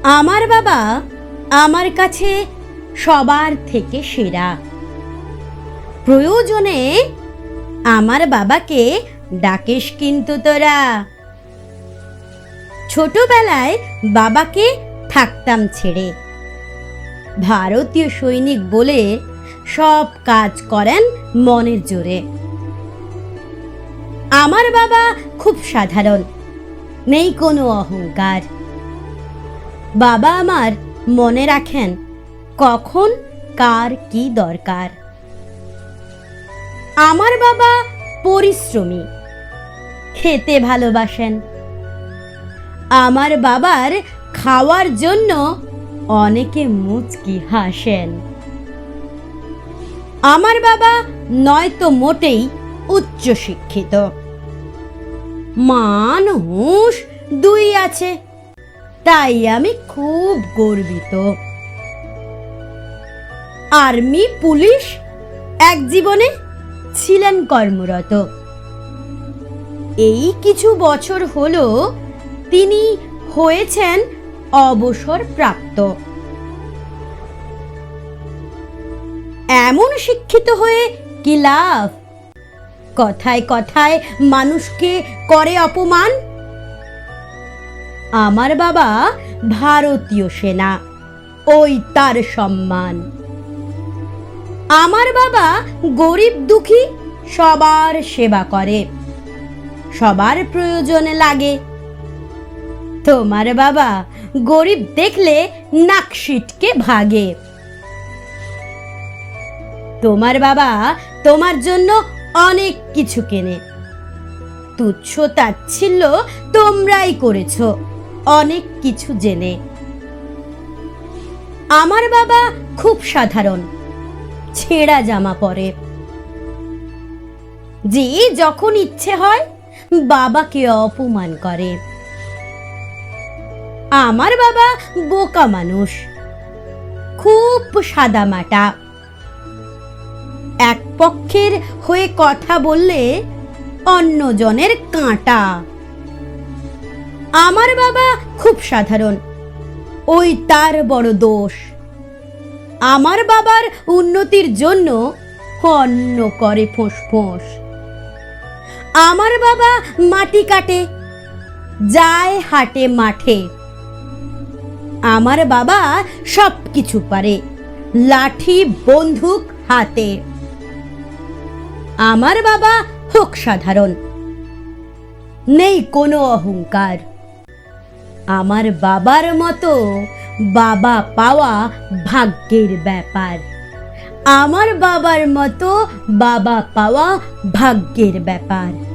আমার বাবা আমার কাছে সবার থেকে সেরা। প্রয়োজনে আমার বাবাকে ডাকিস কিন্তু তোরা। ছোটবেলায় বাবাকে থাকতাম ছেড়ে। ভারতীয় সৈনিক বলে সব কাজ করেন মনের জোরে। আমার বাবা খুব সাধারণ, নেই কোনো অহংকার। বাবা আমার মনে রাখেন কখন কার কি দরকার। আমার বাবা পরিশ্রমী, খেতে ভালোবাসেন। আমার বাবার খাওয়ার জন্য অনেকে মুচকি হাসেন। আমার বাবা নয়তো মোটেই উচ্চ শিক্ষিত, মান হুঁশ দুই আছে, তাই আমি খুব গর্বিত। আর্মি পুলিশ এক জীবনে ছিলেন কর্মরত। এই কিছু বছর হলো তিনি হয়েছেন অবসরপ্রাপ্ত। এমন শিক্ষিত হয়ে কি লাভ? কথায় কথায় মানুষকে করে অপমান। আমার বাবা ভারতীয় সেনা, ওই তার সম্মান। আমার বাবা গরিব দুঃখী সবার সেবা করে, সবার প্রয়োজনে লাগে। তোমার বাবা গরিব দেখলে নাক সিটকে ভাগে। তোমার বাবা তোমার জন্য অনেক কিছু কেনে। তুচ্ছ তাচ্ছিল্য তোমরাই করেছ অনেক কিছু জেনে। আমার বাবা খুব সাধারণ, ছেঁড়া জামা পরে। যে যখন ইচ্ছে হয় বাবাকে অপমান করে। আমার বাবা বোকা মানুষ, খুব সাদামাটা। এক পক্ষের হয়ে কথা বললে অন্যজনের কাঁটা। আমার বাবা খুব সাধারণ, ওই তার বড় দোষ। আমার বাবার উন্নতির জন্য অন্য করে ফোঁস। আমার বাবা মাটি কাটে, যায় হাটে মাঠে। আমার বাবা সব কিছু পারে, লাঠি বন্দুক হাতে। আমার বাবা হোক সাধারণ, নেই কোনো অহংকার। আমার বাবার মতো বাবা পাওয়া ভাগ্যের ব্যাপার। আমার বাবার মতো বাবা পাওয়া ভাগ্যের ব্যাপার।